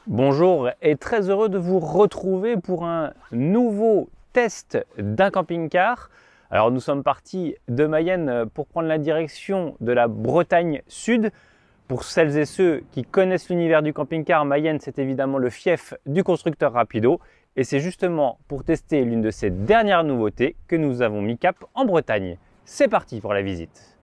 Bonjour et très heureux de vous retrouver pour un nouveau test d'un camping-car. Alors nous sommes partis de Mayenne pour prendre la direction de la Bretagne Sud. Pour celles et ceux qui connaissent l'univers du camping-car, Mayenne c'est évidemment le fief du constructeur Rapido. Et c'est justement pour tester l'une de ces dernières nouveautés que nous avons mis cap en Bretagne. C'est parti pour la visite.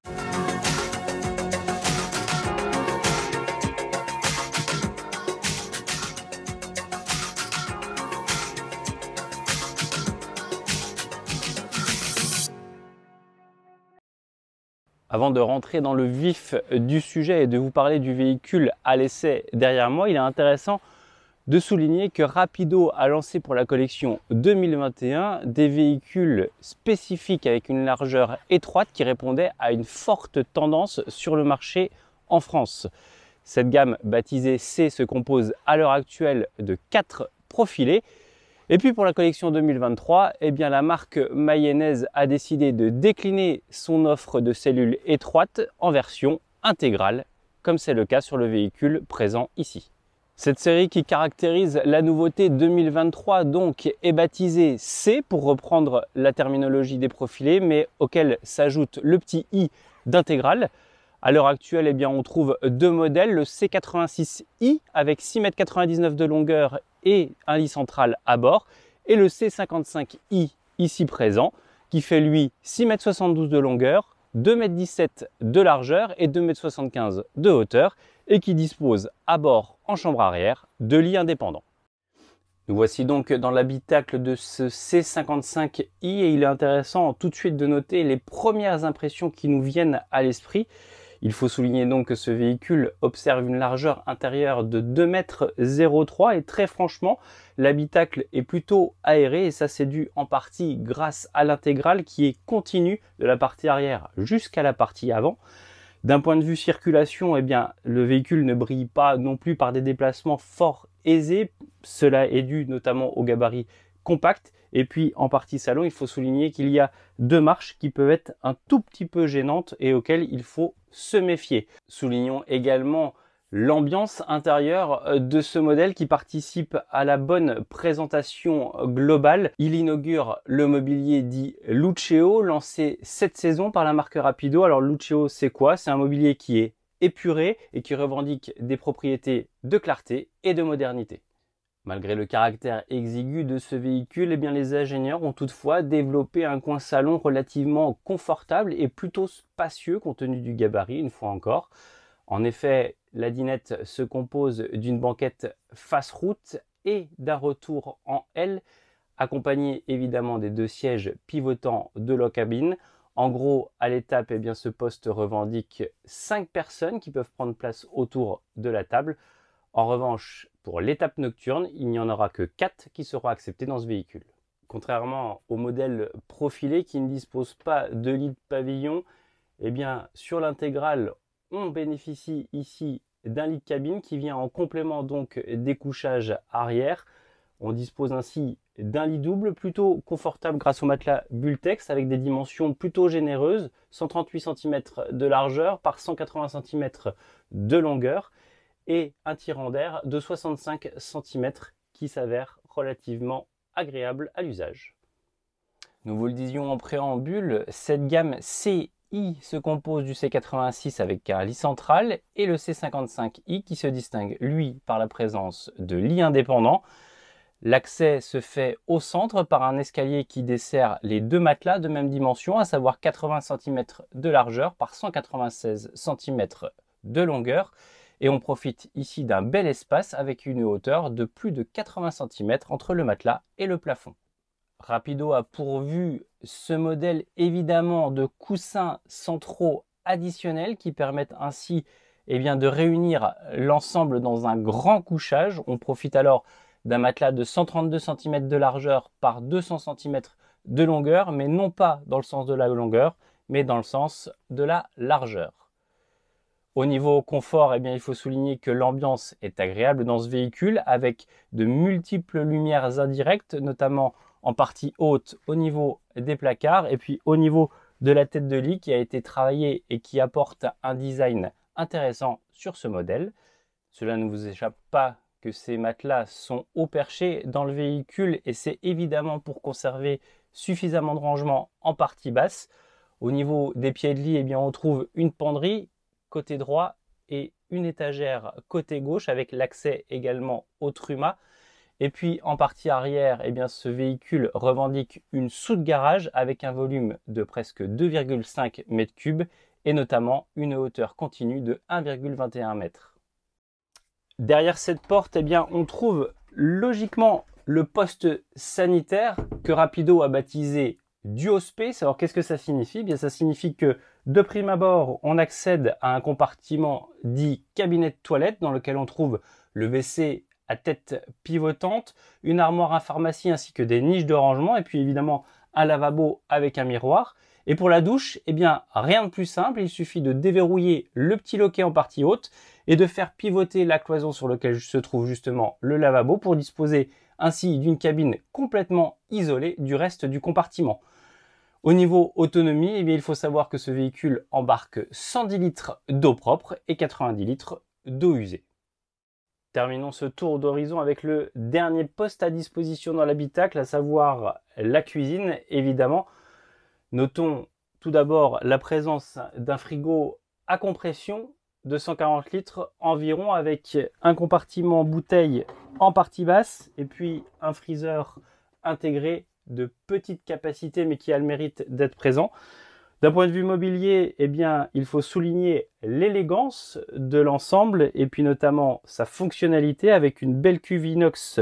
Avant de rentrer dans le vif du sujet et de vous parler du véhicule à l'essai derrière moi, il est intéressant de souligner que Rapido a lancé pour la collection 2021 des véhicules spécifiques avec une largeur étroite qui répondait à une forte tendance sur le marché en France. Cette gamme baptisée C se compose à l'heure actuelle de 4 profilés. Et puis pour la collection 2023, eh bien la marque mayonnaise a décidé de décliner son offre de cellules étroites en version intégrale, comme c'est le cas sur le véhicule présent ici. Cette série qui caractérise la nouveauté 2023 donc est baptisée C pour reprendre la terminologie des profilés, mais auquel s'ajoute le petit i d'intégrale. À l'heure actuelle, eh bien, on trouve deux modèles, le C86i avec 6,99 m de longueur et un lit central à bord, et le C55i ici présent, qui fait lui 6,72 m de longueur, 2,17 m de largeur et 2,75 m de hauteur, et qui dispose à bord en chambre arrière de lits indépendants. Nous voici donc dans l'habitacle de ce C55i et il est intéressant tout de suite de noter les premières impressions qui nous viennent à l'esprit. Il faut souligner donc que ce véhicule observe une largeur intérieure de 2,03 m et très franchement, l'habitacle est plutôt aéré et ça c'est dû en partie grâce à l'intégrale qui est continue de la partie arrière jusqu'à la partie avant. D'un point de vue circulation, eh bien, le véhicule ne brille pas non plus par des déplacements fort aisés. Cela est dû notamment au gabarit compact. Et puis en partie salon, il faut souligner qu'il y a deux marches qui peuvent être un tout petit peu gênantes et auxquelles il faut se méfier. Soulignons également l'ambiance intérieure de ce modèle qui participe à la bonne présentation globale. Il inaugure le mobilier dit Luceo, lancé cette saison par la marque Rapido. Alors Luceo, c'est quoi? C'est un mobilier qui est épuré et qui revendique des propriétés de clarté et de modernité. Malgré le caractère exigu de ce véhicule, eh bien, les ingénieurs ont toutefois développé un coin salon relativement confortable et plutôt spacieux compte tenu du gabarit, une fois encore. En effet, la dinette se compose d'une banquette face route et d'un retour en L, accompagné évidemment des deux sièges pivotants de la cabine. En gros, à l'étape, eh bien, ce poste revendique 5 personnes qui peuvent prendre place autour de la table. En revanche, pour l'étape nocturne, il n'y en aura que 4 qui seront acceptés dans ce véhicule. Contrairement au modèle profilé qui ne dispose pas de lit de pavillon, eh bien, sur l'intégrale, on bénéficie ici d'un lit de cabine qui vient en complément donc des couchages arrière. On dispose ainsi d'un lit double plutôt confortable grâce au matelas Bultex avec des dimensions plutôt généreuses, 138 cm de largeur par 180 cm de longueur et un tirant d'air de 65 cm qui s'avère relativement agréable à l'usage. Nous vous le disions en préambule, cette gamme CI se compose du C86 avec un lit central et le C55i qui se distingue lui par la présence de lits indépendants. L'accès se fait au centre par un escalier qui dessert les deux matelas de même dimension, à savoir 80 cm de largeur par 196 cm de longueur. Et on profite ici d'un bel espace avec une hauteur de plus de 80 cm entre le matelas et le plafond. Rapido a pourvu ce modèle évidemment de coussins centraux additionnels qui permettent ainsi de réunir l'ensemble dans un grand couchage. On profite alors d'un matelas de 132 cm de largeur par 200 cm de longueur, mais non pas dans le sens de la longueur, mais dans le sens de la largeur. Au niveau confort, il faut souligner que l'ambiance est agréable dans ce véhicule avec de multiples lumières indirectes, notamment en partie haute au niveau des placards et puis au niveau de la tête de lit qui a été travaillée et qui apporte un design intéressant sur ce modèle. Cela ne vous échappe pas que ces matelas sont haut perchés dans le véhicule et c'est évidemment pour conserver suffisamment de rangement en partie basse. Au niveau des pieds de lit, eh bien, on trouve une penderie côté droit et une étagère côté gauche avec l'accès également au truma. Et puis en partie arrière, eh bien, ce véhicule revendique une soute-garage avec un volume de presque 2,5 m3 et notamment une hauteur continue de 1,21 m. Derrière cette porte, eh bien, on trouve logiquement le poste sanitaire que Rapido a baptisé Duospace. Alors qu'est-ce que ça signifie? Eh bien, ça signifie que de prime abord, on accède à un compartiment dit cabinet de toilette dans lequel on trouve le WC à tête pivotante, une armoire à pharmacie ainsi que des niches de rangement et puis évidemment un lavabo avec un miroir. Et pour la douche, eh bien rien de plus simple, il suffit de déverrouiller le petit loquet en partie haute et de faire pivoter la cloison sur laquelle se trouve justement le lavabo pour disposer ainsi d'une cabine complètement isolée du reste du compartiment. Au niveau autonomie, eh bien, il faut savoir que ce véhicule embarque 110 litres d'eau propre et 90 litres d'eau usée. Terminons ce tour d'horizon avec le dernier poste à disposition dans l'habitacle, à savoir la cuisine, évidemment. Notons tout d'abord la présence d'un frigo à compression de 140 litres environ avec un compartiment bouteille en partie basse et puis un freezer intégré de petite capacité mais qui a le mérite d'être présent. D'un point de vue mobilier, eh bien, il faut souligner l'élégance de l'ensemble et puis notamment sa fonctionnalité avec une belle cuve inox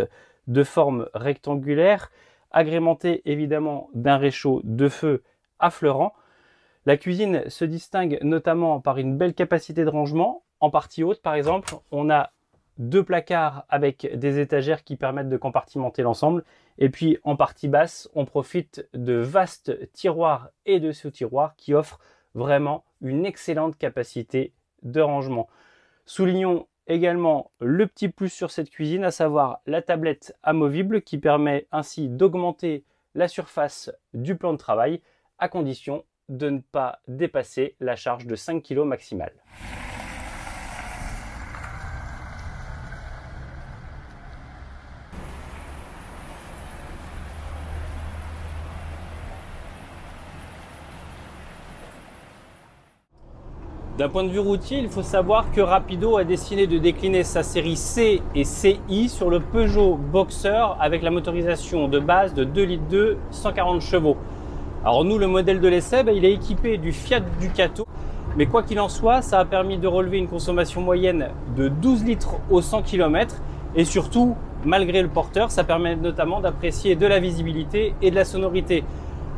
de forme rectangulaire, agrémentée évidemment d'un réchaud de feu affleurant. La cuisine se distingue notamment par une belle capacité de rangement. En partie haute, par exemple, on a deux placards avec des étagères qui permettent de compartimenter l'ensemble. Et puis en partie basse, on profite de vastes tiroirs et de sous-tiroirs qui offrent vraiment une excellente capacité de rangement. Soulignons également le petit plus sur cette cuisine, à savoir la tablette amovible qui permet ainsi d'augmenter la surface du plan de travail à condition de ne pas dépasser la charge de 5 kg maximale. D'un point de vue routier, il faut savoir que Rapido a décidé de décliner sa série C et CI sur le Peugeot Boxer avec la motorisation de base de 2,2 litres 140 chevaux. Alors nous, le modèle de l'essai, il est équipé du Fiat Ducato, mais quoi qu'il en soit, ça a permis de relever une consommation moyenne de 12 litres au 100 km et surtout, malgré le porteur, ça permet notamment d'apprécier de la visibilité et de la sonorité.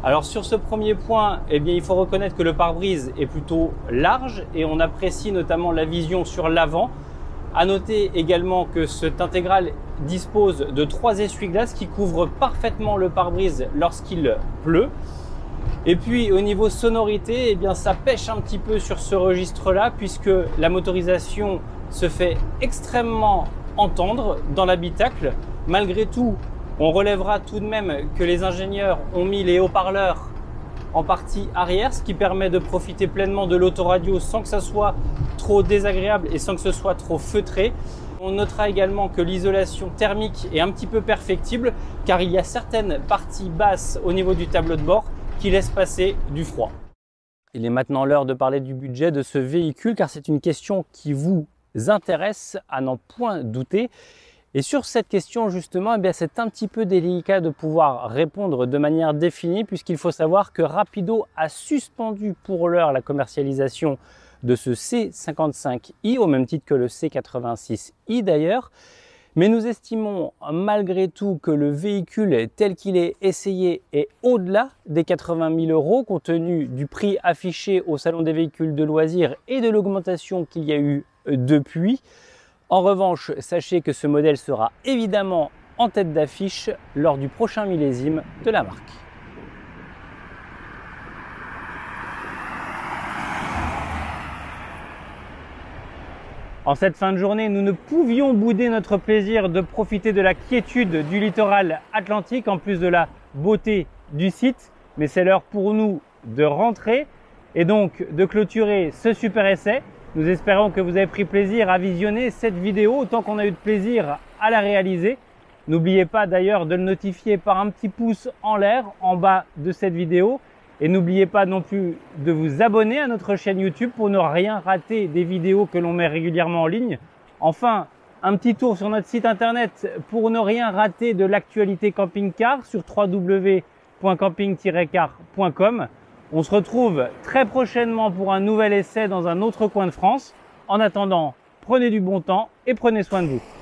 Alors sur ce premier point, eh bien, il faut reconnaître que le pare-brise est plutôt large et on apprécie notamment la vision sur l'avant. À noter également que cet intégral dispose de 3 essuie-glaces qui couvrent parfaitement le pare-brise lorsqu'il pleut. Et puis au niveau sonorité, eh bien, ça pêche un petit peu sur ce registre-là puisque la motorisation se fait extrêmement entendre dans l'habitacle. Malgré tout, on relèvera tout de même que les ingénieurs ont mis les haut-parleurs en partie arrière, ce qui permet de profiter pleinement de l'autoradio sans que ça soit trop désagréable et sans que ce soit trop feutré. On notera également que l'isolation thermique est un petit peu perfectible car il y a certaines parties basses au niveau du tableau de bord qui laissent passer du froid. Il est maintenant l'heure de parler du budget de ce véhicule car c'est une question qui vous intéresse à n'en point douter. Et sur cette question justement, eh bien, c'est un petit peu délicat de pouvoir répondre de manière définie puisqu'il faut savoir que Rapido a suspendu pour l'heure la commercialisation de ce C55i au même titre que le C86i d'ailleurs. Mais nous estimons malgré tout que le véhicule tel qu'il est essayé est au-delà des 80 000 € compte tenu du prix affiché au Salon des véhicules de loisirs et de l'augmentation qu'il y a eu depuis. En revanche, sachez que ce modèle sera évidemment en tête d'affiche lors du prochain millésime de la marque. En cette fin de journée, nous ne pouvions bouder notre plaisir de profiter de la quiétude du littoral atlantique en plus de la beauté du site. Mais c'est l'heure pour nous de rentrer et donc de clôturer ce super essai. Nous espérons que vous avez pris plaisir à visionner cette vidéo autant qu'on a eu de plaisir à la réaliser. N'oubliez pas d'ailleurs de le notifier par un petit pouce en l'air en bas de cette vidéo. Et n'oubliez pas non plus de vous abonner à notre chaîne YouTube pour ne rien rater des vidéos que l'on met régulièrement en ligne. Enfin, un petit tour sur notre site internet pour ne rien rater de l'actualité camping-car sur www.camping-car.com. On se retrouve très prochainement pour un nouvel essai dans un autre coin de France. En attendant, prenez du bon temps et prenez soin de vous.